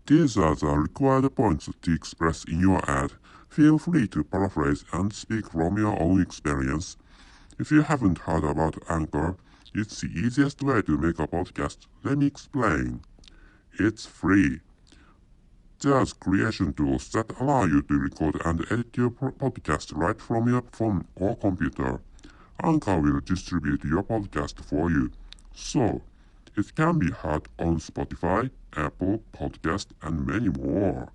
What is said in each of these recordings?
These are the required points to express in your ad. Feel free to paraphrase and speak from your own experience. If you haven't heard about Anchor, it's the easiest way to make a podcast. Let me explain. It's free. There's creation tools that allow you to record and edit your podcast right from your phone or computer. Anchor will distribute your podcast for you. So, it can be heard on Spotify, Apple Podcast, and many more.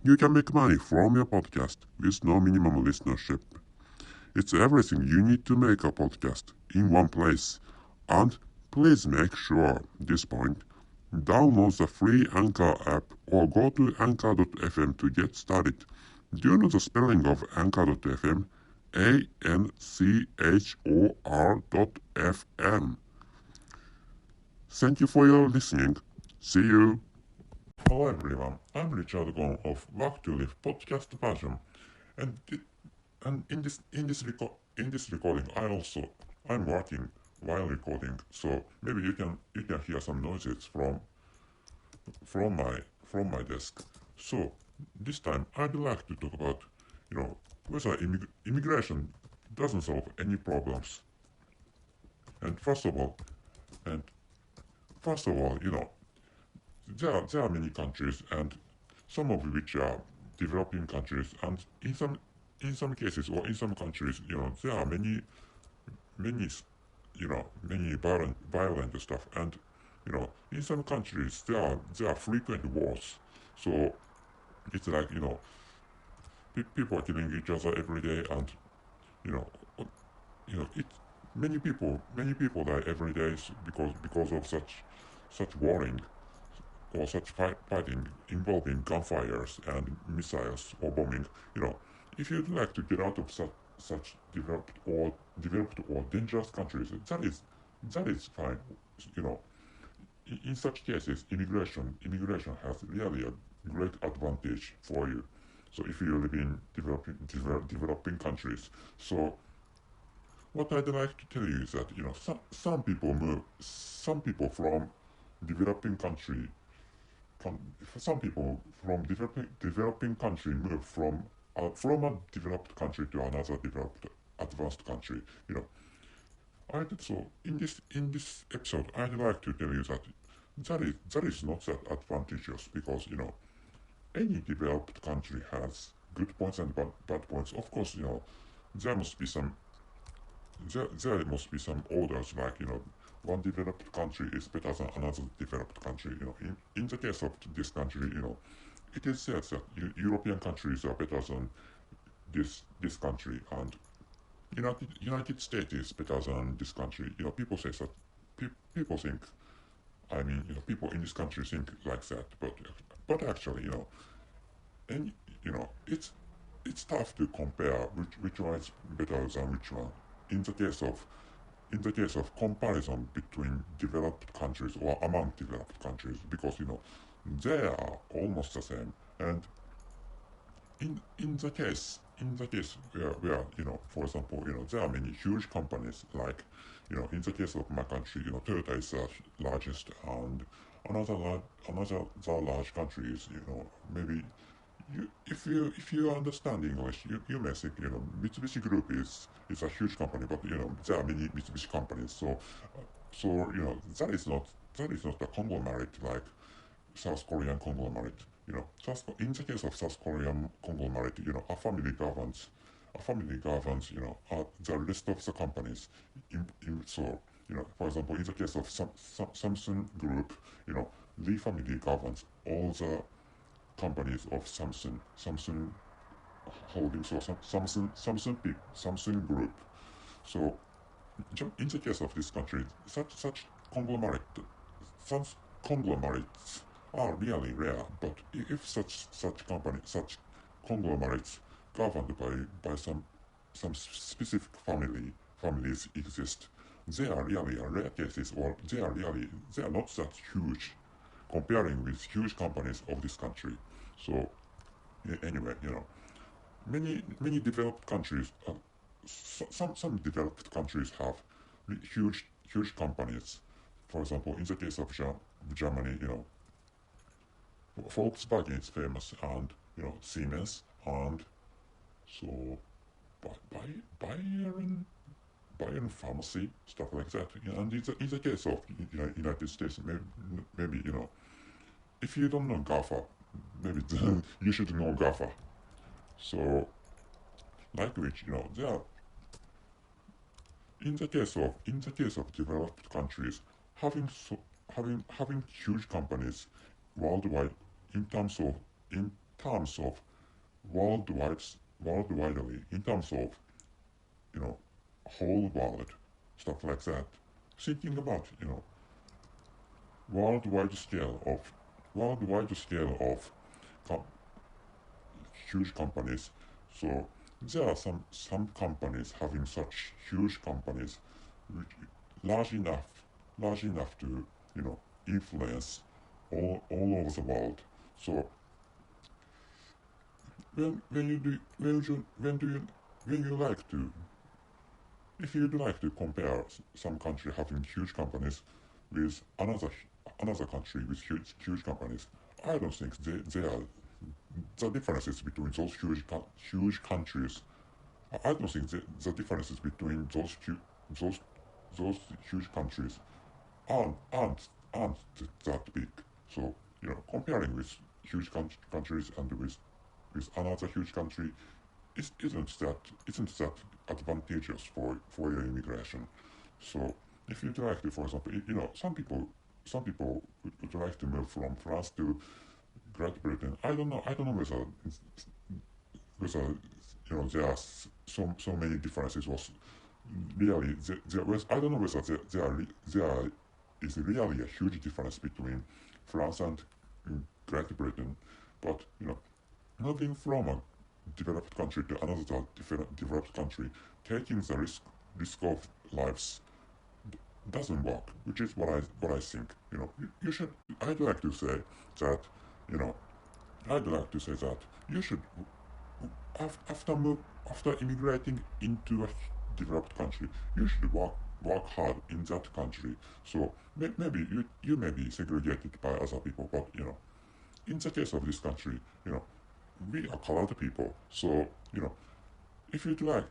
You can make money from your podcast with no minimum listenership. It's everything you need to make a podcast in one place. And please make sure, this point, download the free Anchor app or go to anchor.fm to get started. Do you know the spelling of anchor.fm? ANCHOR.FM. Thank you for your listening. See you. Hello everyone, I'm Richard Gon of Work to Live podcast version, and in this recording I'm working while recording, so maybe you can hear some noises from my desk. So this time I'd like to talk about whether immigration doesn't solve any problems. And and first of all, there are many countries, and some of which are developing countries, and in some cases or in some countries, there are many violent stuff, and in some countries there are frequent wars. So it's like people are killing each other every day, and you know it many people die every day because of such warring or such fighting involving gunfires and missiles or bombing. If you'd like to get out of such developed or dangerous countries, that is fine. You know, in such cases, immigration has really a great advantage for you. So if you live in developing countries, so what I'd like to tell you is that some people from developing country some people from developing country move from a developed country to another developed advanced country. So in this episode, I'd like to tell you that that is not that advantageous, because any developed country has good points and bad points. Of course, there must be some there must be some orders, like one developed country is better than another developed country. In the case of this country, it is said that European countries are better than this country, and United States is better than this country. People say that. People think. I mean, people in this country think like that, but actually, and it's tough to compare which one is better than which one. In the case of comparison between developed countries or among developed countries, because they are almost the same. And in the case where for example, there are many huge companies, like in the case of my country, Toyota is the largest, and another the large country is maybe if you understand English, you may think Mitsubishi Group is a huge company, but there are many Mitsubishi companies. So that is not a conglomerate like South Korean conglomerate. In the case of South Korean conglomerate, a family governs the rest of the companies. So for example, in the case of Samsung Group, the family governs all the companies of Samsung Holdings, or Samsung Group. So in the case of this country, such conglomerates are really rare. But if such conglomerates governed by some specific families exist, they are really rare cases, or they are not that huge comparing with huge companies of this country. So anyway, many developed countries, some developed countries have huge companies. For example, in the case of Germany, Volkswagen is famous, and Siemens, and so Bayern, Bayern Pharmacy, stuff like that. And in the case of United States, maybe if you don't know GAFA, maybe you should know GAFA. So, like which, there are, in the case of developed countries, having so having huge companies worldwide, in terms of in terms of worldwide worldwidely, in terms of you know whole world, stuff like that. Thinking about worldwide scale of worldwide scale of com- huge companies. So there are some companies having such huge companies, which large enough to influence all over the world. So when you do when do you when you like to if you'd like to compare some country having huge companies with another country with huge companies, I don't think they are the differences between those huge countries. I don't think the differences between those those huge countries aren't that big. So comparing with huge countries and with another huge country isn't that advantageous for your immigration. So if you'd like to, for example, some people would like to move from France to Great Britain. I don't know whether there are so many differences was really there was I don't know whether there is really a huge difference between France and Great Britain, but moving from a developed country to another developed country, taking the risk of lives doesn't work, which is what I think. You should. I'd like to say that you know I'd like to say that you should after move after immigrating into a developed country, you should work hard in that country. So maybe you may be segregated by other people, but in the case of this country, we are colored people. So if you'd like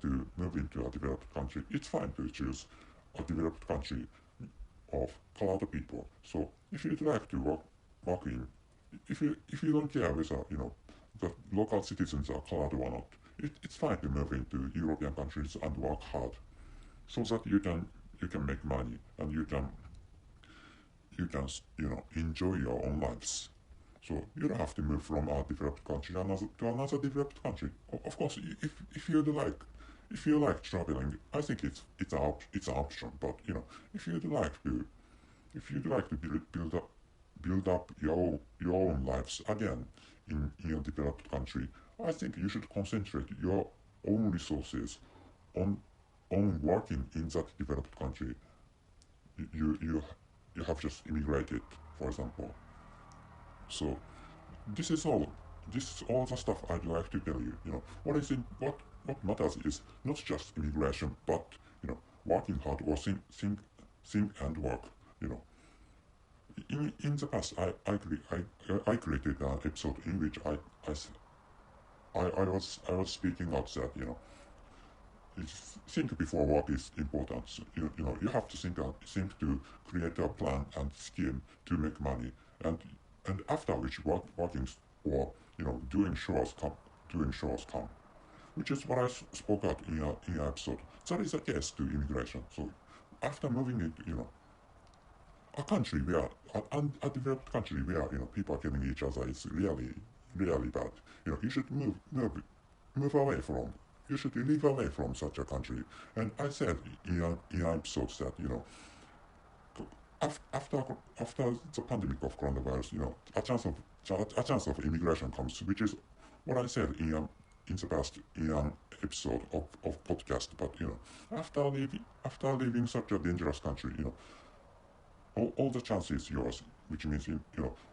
to move into a developed country, it's fine to choose a developed country of colored people. So if you'd like to work in, if you don't care whether the local citizens are colored or not, it's fine to move into European countries and work hard, so that you can make money, and you can enjoy your own lives. So you don't have to move from a developed country to another developed country. Of course, if you like traveling, I think it's an option. But if you'd like to build up your own lives again in a developed country, I think you should concentrate your own resources on working in that developed country. You you you have just immigrated, for example. So this is all. This is all the stuff I'd like to tell you. What is in what matters is not just immigration, but working hard or think and work. You know, in the past, I created an episode in which I was speaking out that think before work is important. So, you have to think to create a plan and scheme to make money, and after which working or doing shows come, which is what I spoke out in an episode. That is the case to immigration. So after moving into a country where a developed country where people are killing each other is really bad. You should move away from. You should live away from such a country. And I said in episodes that after the pandemic of coronavirus, a chance of immigration comes, which is what I said in the past in an episode of podcast. But after leaving such a dangerous country, all the chances yours, which means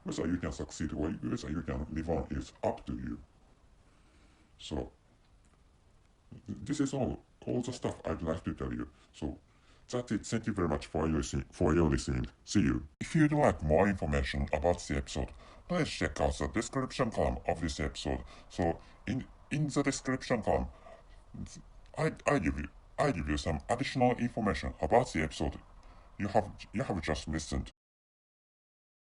whether you can succeed or whether you can live on is up to you. So this is all the stuff I'd like to tell you. So That's it. Thank you very much for your listening. See you. If you'd like more information about the episode, please check out the description column of this episode. So in the description column, I give you some additional information about the episode you have just listened.